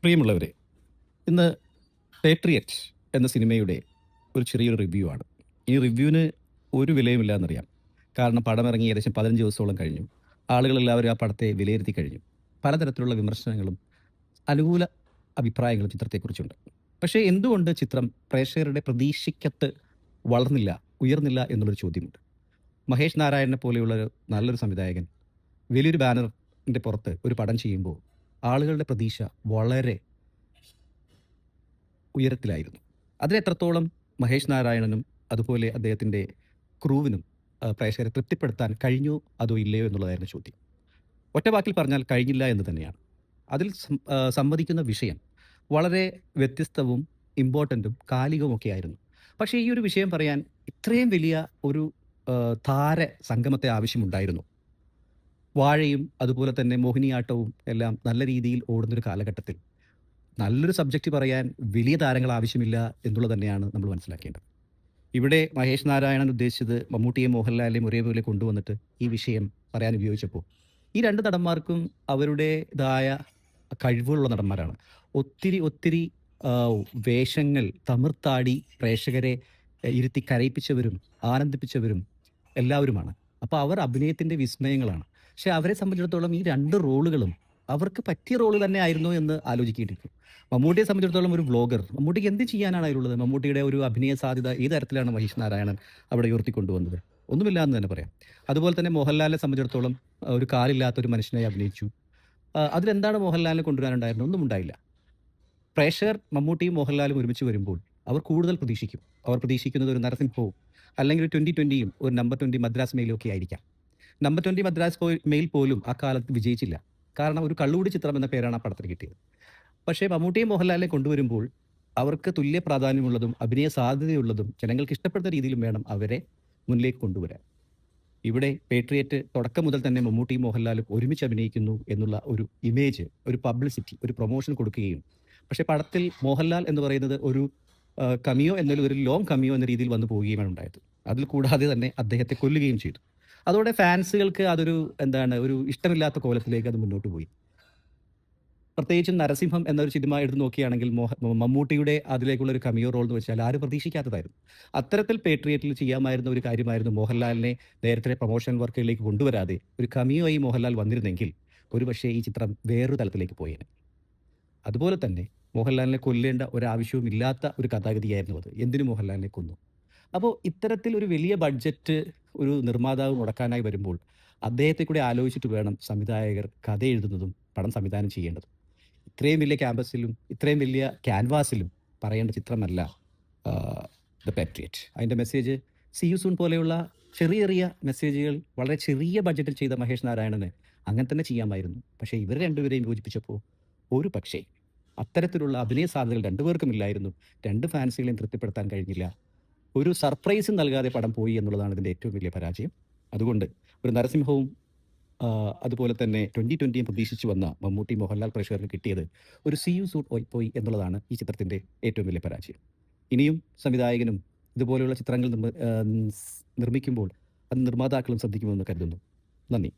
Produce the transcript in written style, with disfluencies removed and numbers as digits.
പ്രിയമുള്ളവരെ, ഇന്ന് പേട്രിയറ്റ് എന്ന സിനിമയുടെ ഒരു ചെറിയൊരു റിവ്യൂ ആണ്. ഈ റിവ്യൂവിന് ഒരു വിലയുമില്ല എന്നറിയാം. കാരണം പടം ഇറങ്ങി ഏകദേശം 15 ദിവസത്തോളം കഴിഞ്ഞു. ആളുകളെല്ലാവരും ആ പടത്തെ വിലയിരുത്തി കഴിഞ്ഞു. പലതരത്തിലുള്ള വിമർശനങ്ങളും അനുകൂല അഭിപ്രായങ്ങളും ചിത്രത്തെക്കുറിച്ചുണ്ട്. പക്ഷേ എന്തുകൊണ്ട് ചിത്രം പ്രേക്ഷകരുടെ പ്രതീക്ഷയ്ക്കത്ത് വളർന്നില്ല, ഉയർന്നില്ല എന്നുള്ളൊരു ചോദ്യമുണ്ട്. മഹേഷ് നാരായണനെ പോലെയുള്ള ഒരു നല്ലൊരു സംവിധായകൻ വലിയൊരു ബാനറിൻ്റെ പുറത്ത് ഒരു പടം ചെയ്യുമ്പോൾ ആളുകളുടെ പ്രതീക്ഷ വളരെ ഉയരത്തിലായിരുന്നു. അതിനെത്രത്തോളം മഹേഷ് നാരായണനും അതുപോലെ അദ്ദേഹത്തിൻ്റെ ക്രൂവിനും പ്രേക്ഷകരെ തൃപ്തിപ്പെടുത്താൻ കഴിഞ്ഞോ അതോ ഇല്ലയോ എന്നുള്ളതായിരുന്നു ചോദ്യം. ഒറ്റ വാക്കിൽ പറഞ്ഞാൽ കഴിഞ്ഞില്ല എന്ന് തന്നെയാണ്. അതിൽ സംവദിക്കുന്ന വിഷയം വളരെ വ്യത്യസ്തവും ഇമ്പോർട്ടൻറ്റും കാലികവുമൊക്കെ ആയിരുന്നു. പക്ഷേ ഈ ഒരു വിഷയം പറയാൻ ഇത്രയും വലിയ ഒരു താര സംഗമത്തെ ആവശ്യമുണ്ടായിരുന്നു. വാഴയും അതുപോലെ തന്നെ മോഹിനിയാട്ടവും എല്ലാം നല്ല രീതിയിൽ ഓടുന്നൊരു കാലഘട്ടത്തിൽ നല്ലൊരു സബ്ജക്റ്റ് പറയാൻ വലിയ താരങ്ങൾ ആവശ്യമില്ല എന്നുള്ളത് തന്നെയാണ് നമ്മൾ മനസ്സിലാക്കേണ്ടത്. ഇവിടെ മഹേഷ് നാരായണൻ ഉദ്ദേശിച്ചത് മമ്മൂട്ടിയെയും മോഹൻലാലിനെയും ഒരേപോലെ കൊണ്ടുവന്നിട്ട് ഈ വിഷയം പറയാൻ ഉപയോഗിച്ചപ്പോൾ ഈ രണ്ട് നടന്മാർക്കും അവരുടേതായ കഴിവുകളുള്ള നടന്മാരാണ്. ഒത്തിരി ഒത്തിരി ആ, വേഷങ്ങൾ തമിർത്താടി പ്രേക്ഷകരെ ഇരുത്തി കരയിപ്പിച്ചവരും ആനന്ദിപ്പിച്ചവരും എല്ലാവരുമാണ്. അപ്പോൾ അവർ അഭിനയത്തിൻ്റെ വിസ്മയങ്ങളാണ്. പക്ഷേ അവരെ സംബന്ധിച്ചിടത്തോളം ഈ രണ്ട് റോളുകളും അവർക്ക് പറ്റിയ റോള് തന്നെ ആയിരുന്നോ എന്ന് ആലോചിക്കേണ്ടിയിരിക്കും. മമ്മൂട്ടിയെ സംബന്ധിച്ചിടത്തോളം ഒരു വ്ളോഗർ, മമ്മൂട്ടിക്ക് എന്ത് ചെയ്യാനാണ് അതിലുള്ളത്? മമ്മൂട്ടിയുടെ ഒരു അഭിനയ സാധ്യത ഏത് തരത്തിലാണ് മഹേഷ് നാരായണൻ അവിടെ ഉയർത്തിക്കൊണ്ടുവന്നത്? ഒന്നുമില്ല എന്ന് തന്നെ പറയാം. അതുപോലെ തന്നെ മോഹൻലാലിനെ സംബന്ധിച്ചിടത്തോളം ഒരു കാലില്ലാത്ത ഒരു മനുഷ്യനായി അഭിനയിച്ചു. അതിലെന്താണ് മോഹൻലാലിനെ കൊണ്ടുവരാനുണ്ടായിരുന്നത്? ഒന്നും ഉണ്ടായില്ല. പ്രേക്ഷകർ മമ്മൂട്ടിയും മോഹൻലാലും ഒരുമിച്ച് വരുമ്പോൾ അവർ കൂടുതൽ പ്രതീക്ഷിക്കും. അവർ പ്രതീക്ഷിക്കുന്നത് ഒരു നരസിംഹവും അല്ലെങ്കിൽ ഒരു 2020യും ഒരു നമ്പർ 20 മദ്രാസ് മെയിലും ഒക്കെ ആയിരിക്കാം. നമ്പർ 20 മദ്രാസ് മെയിൽ പോലും ആ കാലത്ത് വിജയിച്ചില്ല. കാരണം ഒരു കള്ളുകൂടി ചിത്രം എന്ന പേരാണ് ആ പടത്തിന് കിട്ടിയത്. പക്ഷേ മമ്മൂട്ടിയും മോഹൻലാലിനെ കൊണ്ടുവരുമ്പോൾ അവർക്ക് തുല്യ പ്രാധാന്യമുള്ളതും അഭിനയ സാധ്യതയുള്ളതും ജനങ്ങൾക്ക് ഇഷ്ടപ്പെടുന്ന രീതിയിലും വേണം അവരെ മുന്നിലേക്ക് കൊണ്ടുവരാൻ. ഇവിടെ പേട്രിയറ്റ് തുടക്കം മുതൽ തന്നെ മമ്മൂട്ടിയും മോഹൻലാലും ഒരുമിച്ച് അഭിനയിക്കുന്നു എന്നുള്ള ഒരു ഇമേജ്, ഒരു പബ്ലിസിറ്റി, ഒരു പ്രൊമോഷൻ കൊടുക്കുകയും പക്ഷേ പടത്തിൽ മോഹൻലാൽ എന്ന് പറയുന്നത് ഒരു കമിയോ എന്നൊരു ഒരു ലോങ് കമിയോ എന്ന രീതിയിൽ വന്നു പോവുകയുമാണ് ഉണ്ടായത്. അതിൽ കൂടാതെ തന്നെ അദ്ദേഹത്തെ കൊല്ലുകയും ചെയ്തു. അതോടെ ഫാൻസുകൾക്ക് അതൊരു എന്താണ് ഒരു ഇഷ്ടമില്ലാത്ത കോലത്തിലേക്ക് അത് മുന്നോട്ട് പോയി. പ്രത്യേകിച്ചും നരസിംഹം എന്നൊരു സിനിമ എടുത്ത് നോക്കുകയാണെങ്കിൽ മമ്മൂട്ടിയുടെ അതിലേക്കുള്ള ഒരു കമിയോ റോൾ എന്ന് വെച്ചാൽ ആരും പ്രതീക്ഷിക്കാത്തതായിരുന്നു. അത്തരത്തിൽ പേട്രിയറ്റിൽ ചെയ്യാമായിരുന്ന ഒരു കാര്യമായിരുന്നു മോഹൻലാലിനെ നേരത്തെ പ്രൊമോഷൻ വർക്കുകളിലേക്ക് കൊണ്ടുവരാതെ ഒരു കമിയോ ആയി മോഹൻലാൽ വന്നിരുന്നെങ്കിൽ ഒരുപക്ഷേ ഈ ചിത്രം വേറൊരു തലത്തിലേക്ക് പോയേനെ. അതുപോലെ തന്നെ മോഹൻലാലിനെ കൊല്ലേണ്ട ഒരാവശ്യവും ഇല്ലാത്ത ഒരു കഥാഗതിയായിരുന്നു അത്. എന്തിനു മോഹൻലാലിനെ കൊന്നു? അപ്പോൾ ഇത്തരത്തിൽ ഒരു വലിയ ബഡ്ജറ്റ് ഒരു നിർമ്മാതാവ് മുടക്കാനായി വരുമ്പോൾ അദ്ദേഹത്തെ കൂടി ആലോചിച്ചിട്ട് വേണം സംവിധായകർ കഥ എഴുതുന്നതും പടം സംവിധാനം ചെയ്യേണ്ടതും. ഇത്രയും വലിയ ക്യാമ്പസിലും ഇത്രയും വലിയ ക്യാൻവാസിലും പറയേണ്ട ചിത്രമല്ല ദ പാട്രിയറ്റ്. അതിൻ്റെ മെസ്സേജ് സി യു സൂൺ പോലെയുള്ള ചെറിയ ചെറിയ മെസ്സേജുകൾ വളരെ ചെറിയ ബഡ്ജറ്റിൽ ചെയ്ത മഹേഷ് നാരായണന് അങ്ങനെ തന്നെ ചെയ്യാമായിരുന്നു. പക്ഷേ ഇവർ രണ്ടുപേരെയും യോജിപ്പിച്ചപ്പോൾ ഒരു പക്ഷേ അത്തരത്തിലുള്ള അഭിനയ സാധ്യതകൾ രണ്ടുപേർക്കും ഇല്ലായിരുന്നു. രണ്ട് ഫാൻസുകളെയും തൃപ്തിപ്പെടുത്താൻ കഴിഞ്ഞില്ല. ഒരു സർപ്രൈസും നൽകാതെ പടം പോയി എന്നുള്ളതാണ് ഇതിൻ്റെ ഏറ്റവും വലിയ പരാജയം. അതുകൊണ്ട് ഒരു നരസിംഹവും അതുപോലെ തന്നെ 2020യും പ്രതീക്ഷിച്ചു വന്ന മമ്മൂട്ടി മോഹൻലാൽ പ്രേക്ഷകർക്ക് കിട്ടിയത് ഒരു സി യു സൂട്ട് പോയി എന്നുള്ളതാണ് ഈ ചിത്രത്തിൻ്റെ ഏറ്റവും വലിയ പരാജയം. ഇനിയും സംവിധായകനും ഇതുപോലെയുള്ള ചിത്രങ്ങൾ നിർമ്മിക്കുമ്പോൾ അത് നിർമ്മാതാക്കളും ശ്രദ്ധിക്കുമെന്ന് കരുതുന്നു. നന്ദി.